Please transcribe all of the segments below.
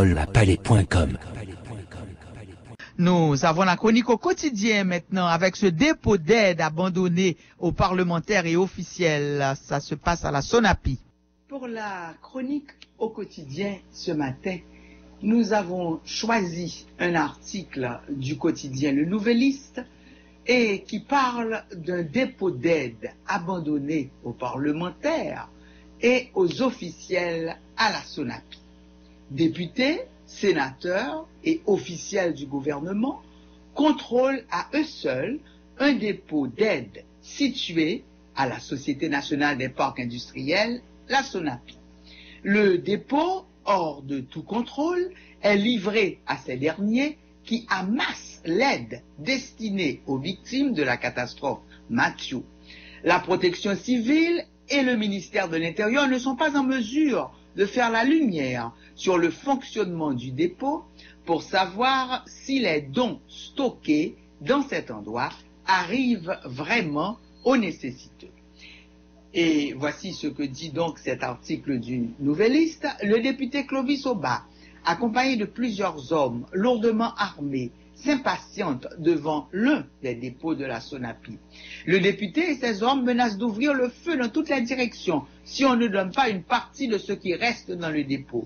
parole-palais.com. Nous avons la chronique au quotidien maintenant avec ce dépôt d'aide abandonné aux parlementaires et officiels. Ça se passe à la Sonapi. Pour la chronique au quotidien ce matin, nous avons choisi un article du quotidien Le Nouvelliste et qui parle d'un dépôt d'aide abandonné aux parlementaires et aux officiels à la Sonapi. Députés, sénateurs et officiels du gouvernement contrôlent à eux seuls un dépôt d'aide situé à la Société nationale des parcs industriels, la Sonapi. Le dépôt, hors de tout contrôle, est livré à ces derniers qui amassent l'aide destinée aux victimes de la catastrophe Matthew. La protection civile et le ministère de l'Intérieur ne sont pas en mesure de faire la lumière sur le fonctionnement du dépôt pour savoir si les dons stockés dans cet endroit arrivent vraiment aux nécessiteux. Et voici ce que dit donc cet article du Nouvelliste. Le député Clovis Aubat, accompagné de plusieurs hommes lourdement armés, s'impatiente devant l'un des dépôts de la Sonapi. Le député et ses hommes menacent d'ouvrir le feu dans toutes les directions si on ne donne pas une partie de ce qui reste dans le dépôt.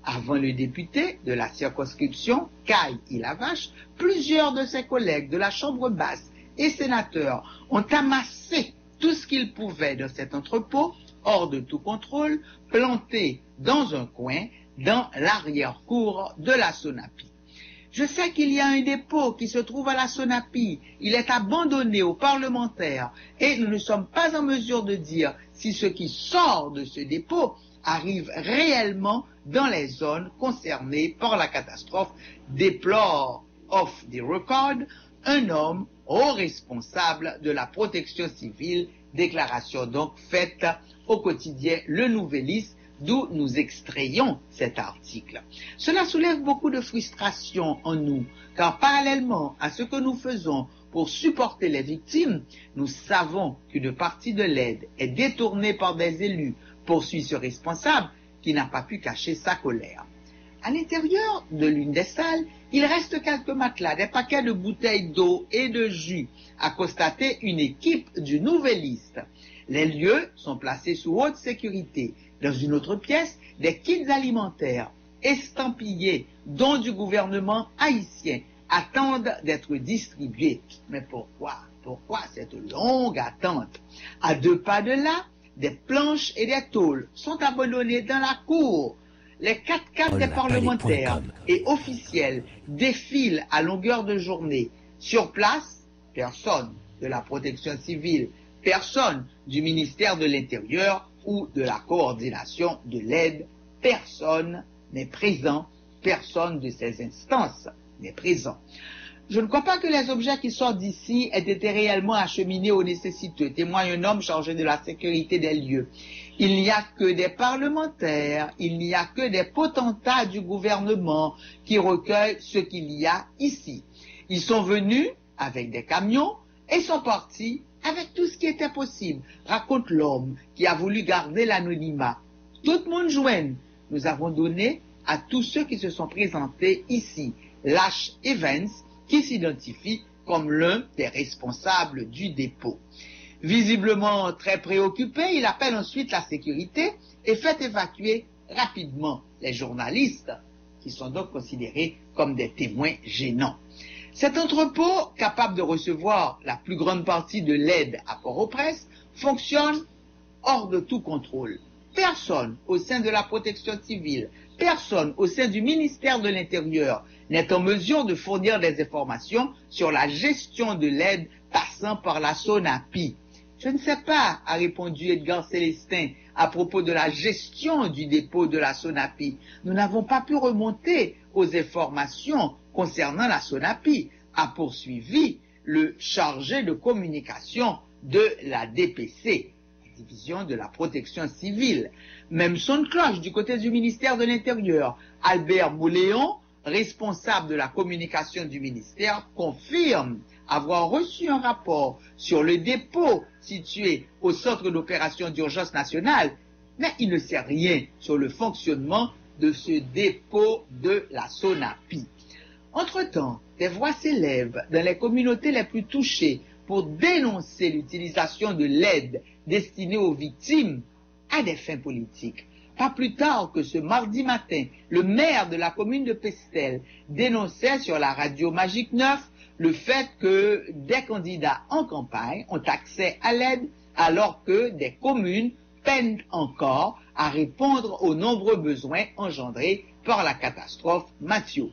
Avant le député de la circonscription, Caille-Ilavache, plusieurs de ses collègues de la Chambre basse et sénateurs ont amassé tout ce qu'ils pouvaient dans cet entrepôt, hors de tout contrôle, planté dans un coin, dans l'arrière-cour de la Sonapi. Je sais qu'il y a un dépôt qui se trouve à la Sonapi. Il est abandonné aux parlementaires et nous ne sommes pas en mesure de dire si ce qui sort de ce dépôt arrive réellement dans les zones concernées par la catastrophe, déplore off the record un homme haut responsable de la protection civile, déclaration donc faite au quotidien Le Nouvelliste, d'où nous extrayons cet article. Cela soulève beaucoup de frustration en nous, car parallèlement à ce que nous faisons pour supporter les victimes, nous savons qu'une partie de l'aide est détournée par des élus, poursuit ce responsable qui n'a pas pu cacher sa colère. À l'intérieur de l'une des salles, il reste quelques matelas, des paquets de bouteilles d'eau et de jus, a constaté une équipe du Nouvelliste. Les lieux sont placés sous haute sécurité. Dans une autre pièce, des kits alimentaires estampillés, dont du gouvernement haïtien, attendent d'être distribués. Mais pourquoi cette longue attente? À 2 pas de là, des planches et des tôles sont abandonnées dans la cour. Les 4x4 des parlementaires et officiels défilent à longueur de journée. Sur place, personne de la protection civile, personne du ministère de l'Intérieur ou de la coordination de l'aide, personne n'est présent, personne de ces instances n'est présent. Je ne crois pas que les objets qui sortent d'ici aient été réellement acheminés aux nécessiteux, témoigne un homme chargé de la sécurité des lieux. Il n'y a que des parlementaires, il n'y a que des potentats du gouvernement qui recueillent ce qu'il y a ici. Ils sont venus avec des camions et sont partis avec tout ce qui était possible, raconte l'homme qui a voulu garder l'anonymat. Tout le monde joigne. Nous avons donné à tous ceux qui se sont présentés ici, Lash Evans, qui s'identifie comme l'un des responsables du dépôt. Visiblement très préoccupé, il appelle ensuite la sécurité et fait évacuer rapidement les journalistes, qui sont donc considérés comme des témoins gênants. Cet entrepôt, capable de recevoir la plus grande partie de l'aide à Port-au-Prince, fonctionne hors de tout contrôle. Personne au sein de la protection civile, personne au sein du ministère de l'Intérieur n'est en mesure de fournir des informations sur la gestion de l'aide passant par la Sonapi. Je ne sais pas, a répondu Edgar Célestin à propos de la gestion du dépôt de la Sonapi. Nous n'avons pas pu remonter aux informations concernant la Sonapi, a poursuivi le chargé de communication de la DPC, la division de la protection civile. Même son de cloche du côté du ministère de l'Intérieur. Albert Mouléon, responsable de la communication du ministère, confirme avoir reçu un rapport sur le dépôt situé au centre d'opération d'urgence nationale, mais il ne sait rien sur le fonctionnement de ce dépôt de la SONAPI. Entre-temps, des voix s'élèvent dans les communautés les plus touchées pour dénoncer l'utilisation de l'aide destinée aux victimes à des fins politiques. Pas plus tard que ce mardi matin, le maire de la commune de Pestel dénonçait sur la radio Magique 9 le fait que des candidats en campagne ont accès à l'aide alors que des communes peinent encore à répondre aux nombreux besoins engendrés par la catastrophe Mathieu.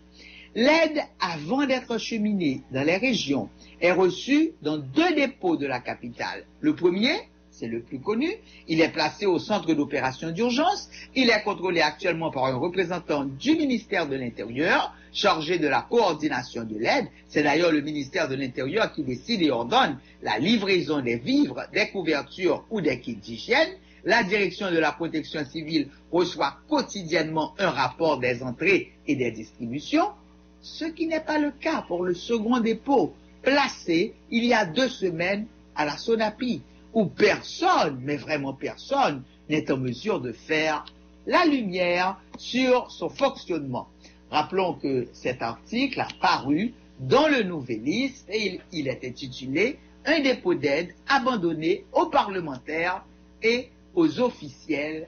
L'aide, avant d'être acheminée dans les régions, est reçue dans 2 dépôts de la capitale. Le premier, c'est le plus connu, il est placé au centre d'opération d'urgence, il est contrôlé actuellement par un représentant du ministère de l'Intérieur, chargé de la coordination de l'aide. C'est d'ailleurs le ministère de l'Intérieur qui décide et ordonne la livraison des vivres, des couvertures ou des kits d'hygiène. La direction de la protection civile reçoit quotidiennement un rapport des entrées et des distributions, ce qui n'est pas le cas pour le second dépôt, placé il y a 2 semaines à la SONAPI, où personne, mais vraiment personne, n'est en mesure de faire la lumière sur son fonctionnement. Rappelons que cet article a paru dans le Nouvelliste et il est intitulé « Un dépôt d'aide abandonné aux parlementaires et aux officiels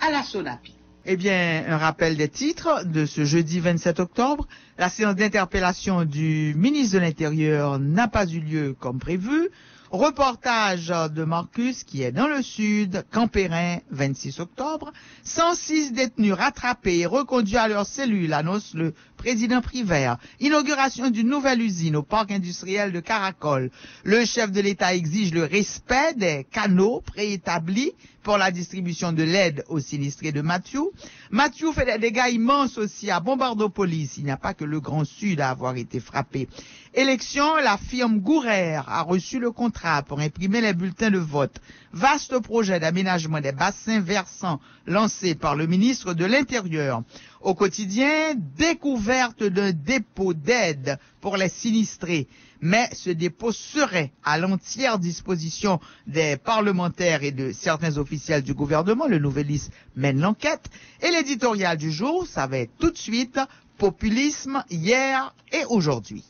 à la SONAPI ». Eh bien, un rappel des titres de ce jeudi 27 octobre. La séance d'interpellation du ministre de l'Intérieur n'a pas eu lieu comme prévu. Reportage de Marcus qui est dans le sud, Campérin, 26 octobre. 106 détenus rattrapés et reconduits à leur cellule, annonce le président Privert. Inauguration d'une nouvelle usine au parc industriel de Caracol. Le chef de l'État exige le respect des canaux préétablis pour la distribution de l'aide aux sinistrés de Mathieu. Mathieu fait des dégâts immenses aussi à Bombardopolis. Il n'y a pas que le Grand Sud à avoir été frappé. Élection, la firme Gourer a reçu le contrat pour imprimer les bulletins de vote. Vaste projet d'aménagement des bassins versants lancé par le ministre de l'Intérieur. Au quotidien, découverte d'un dépôt d'aide pour les sinistrés. Mais ce dépôt serait à l'entière disposition des parlementaires et de certains officiels du gouvernement. Le Nouvelliste mène l'enquête. Et l'éditorial du jour, ça va être tout de suite populisme hier et aujourd'hui.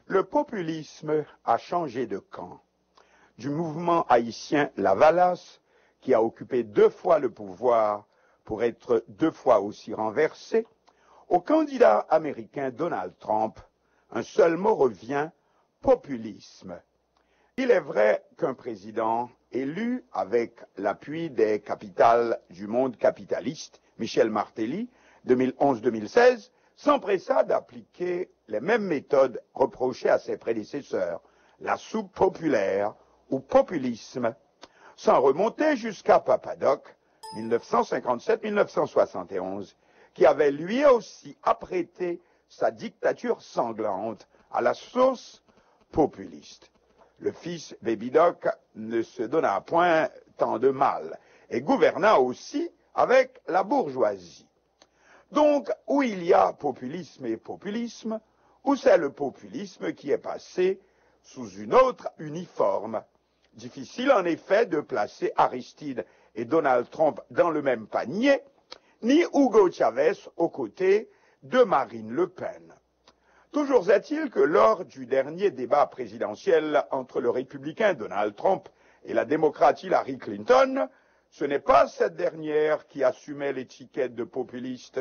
Le populisme a changé de camp. Du mouvement haïtien Lavalas, qui a occupé 2 fois le pouvoir pour être 2 fois aussi renversé, au candidat américain Donald Trump, un seul mot revient, populisme. Il est vrai qu'un président élu avec l'appui des capitales du monde capitaliste, Michel Martelly, 2011-2016, s'empressa d'appliquer les mêmes méthodes reprochées à ses prédécesseurs, la soupe populaire ou populisme, sans remonter jusqu'à Papadoc, 1957-1971, qui avait lui aussi apprêté sa dictature sanglante à la sauce populiste. Le fils Baby Doc ne se donna point tant de mal et gouverna aussi avec la bourgeoisie. Donc, où il y a populisme et populisme, où c'est le populisme qui est passé sous une autre uniforme. Difficile en effet de placer Aristide et Donald Trump dans le même panier, ni Hugo Chavez aux côtés de Marine Le Pen. Toujours est-il que lors du dernier débat présidentiel entre le républicain Donald Trump et la démocrate Hillary Clinton, ce n'est pas cette dernière qui assumait l'étiquette de populiste,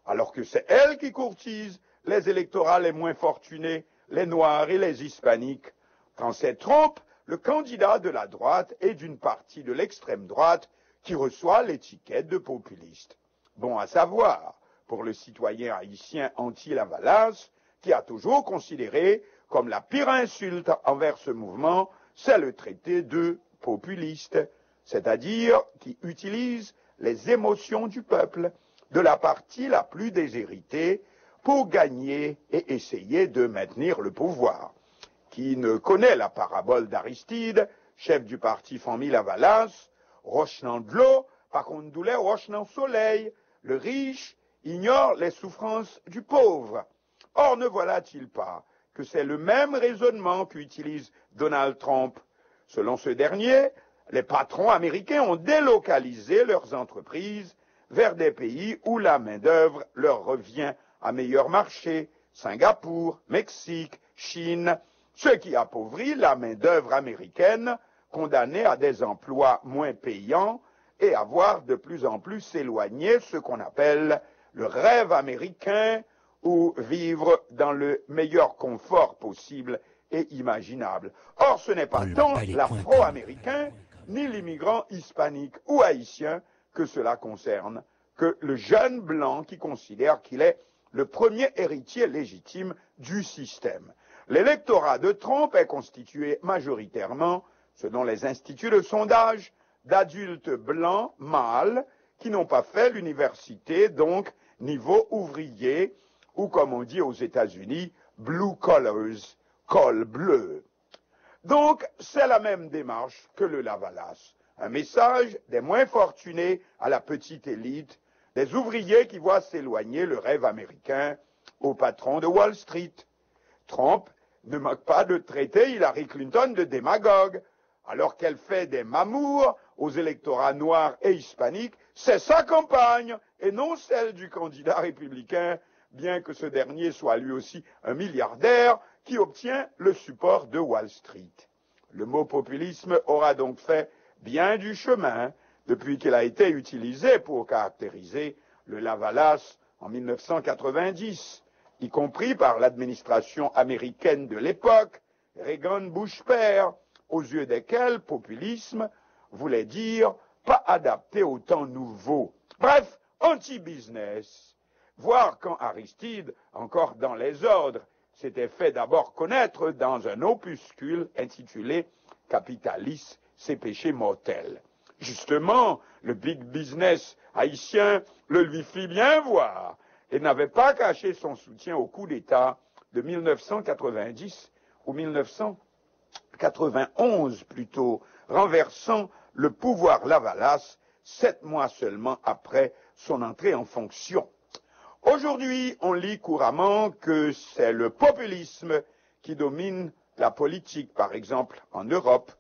alors que c'est elle qui courtise les électorats les moins fortunés, les Noirs et les Hispaniques, quand c'est Trump, le candidat de la droite et d'une partie de l'extrême droite, qui reçoit l'étiquette de populiste. Bon à savoir, pour le citoyen haïtien anti-Lavalas, qui a toujours considéré comme la pire insulte envers ce mouvement, c'est le traité de populiste, c'est-à-dire qui utilise les émotions du peuple, de la partie la plus déshéritée, pour gagner et essayer de maintenir le pouvoir. Qui ne connaît la parabole d'Aristide, chef du parti famille Lavalas, roche dans de l'eau, par contre douleur roche dans le soleil, le riche ignore les souffrances du pauvre. Or, ne voilà-t-il pas que c'est le même raisonnement qu'utilise Donald Trump. Selon ce dernier, les patrons américains ont délocalisé leurs entreprises vers des pays où la main-d'œuvre leur revient à meilleur marché, Singapour, Mexique, Chine, ce qui appauvrit la main-d'œuvre américaine, condamnée à des emplois moins payants et à voir de plus en plus s'éloigner ce qu'on appelle le rêve américain ou vivre dans le meilleur confort possible et imaginable. Or, ce n'est pas tant l'afro-américain ni l'immigrant hispanique ou haïtien que cela concerne, que le jeune blanc qui considère qu'il est le premier héritier légitime du système. L'électorat de Trump est constitué majoritairement, selon les instituts de sondage, d'adultes blancs mâles qui n'ont pas fait l'université, donc niveau ouvrier, ou comme on dit aux États-Unis, blue collars, col bleu. Donc, c'est la même démarche que le Lavalas. Un message des moins fortunés à la petite élite, des ouvriers qui voient s'éloigner le rêve américain au patron de Wall Street. Trump ne manque pas de traiter Hillary Clinton de démagogue, alors qu'elle fait des mamours aux électorats noirs et hispaniques. C'est sa campagne et non celle du candidat républicain, bien que ce dernier soit lui aussi un milliardaire qui obtient le support de Wall Street. Le mot populisme aura donc fait bien du chemin depuis qu'il a été utilisé pour caractériser le Lavalas en 1990, y compris par l'administration américaine de l'époque, Reagan Bush père, aux yeux desquels populisme voulait dire pas adapté au temps nouveau. Bref, anti-business. Voir quand Aristide, encore dans les ordres, s'était fait d'abord connaître dans un opuscule intitulé « Capitalisme, ses péchés mortels ». Justement, le big business haïtien le lui fit bien voir et n'avait pas caché son soutien au coup d'État de 1990 ou 1991 plutôt, renversant le pouvoir Lavalas 7 mois seulement après son entrée en fonction. Aujourd'hui, on lit couramment que c'est le populisme qui domine la politique, par exemple en Europe.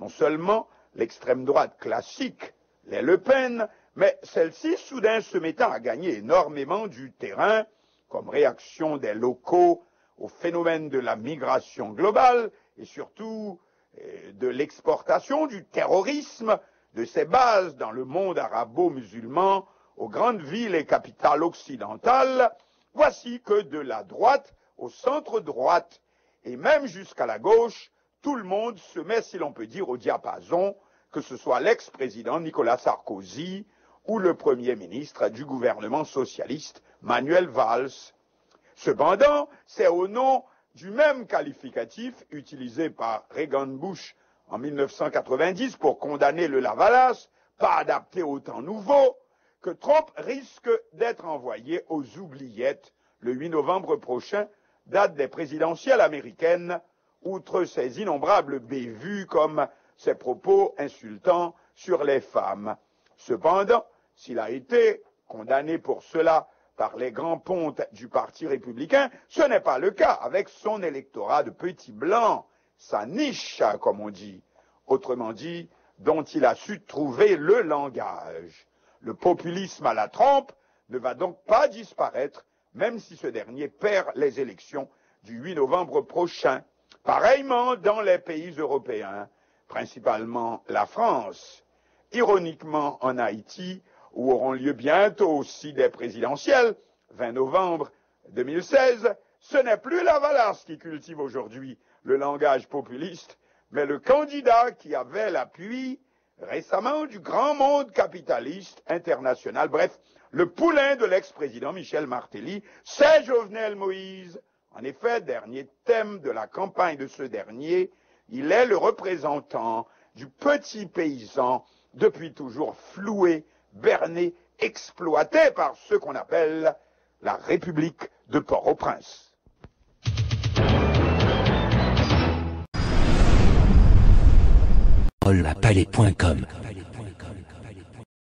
Non seulement l'extrême droite classique, les Le Pen, mais celle-ci soudain se mettant à gagner énormément du terrain comme réaction des locaux au phénomène de la migration globale et surtout de l'exportation du terrorisme de ses bases dans le monde arabo-musulman aux grandes villes et capitales occidentales. Voici que de la droite au centre-droite et même jusqu'à la gauche, tout le monde se met, si l'on peut dire, au diapason, que ce soit l'ex-président Nicolas Sarkozy ou le premier ministre du gouvernement socialiste Manuel Valls. Cependant, c'est au nom du même qualificatif utilisé par Reagan Bush en 1990 pour condamner le Lavalas, pas adapté au temps nouveau, que Trump risque d'être envoyé aux oubliettes le 8 novembre prochain, date des présidentielles américaines, outre ses innombrables bévues comme ses propos insultants sur les femmes. Cependant, s'il a été condamné pour cela par les grands pontes du Parti républicain, ce n'est pas le cas avec son électorat de petits blancs, sa niche, comme on dit, autrement dit, dont il a su trouver le langage. Le populisme à la Trump ne va donc pas disparaître, même si ce dernier perd les élections du 8 novembre prochain. Pareillement dans les pays européens, principalement la France. Ironiquement en Haïti, où auront lieu bientôt aussi des présidentielles, 20 novembre 2016, ce n'est plus Lavalas qui cultive aujourd'hui le langage populiste, mais le candidat qui avait l'appui récemment du grand monde capitaliste international, bref, le poulain de l'ex-président Michel Martelly, c'est Jovenel Moïse. En effet, dernier thème de la campagne de ce dernier, il est le représentant du petit paysan, depuis toujours floué, berné, exploité par ce qu'on appelle la République de Port-au-Prince. Palais.com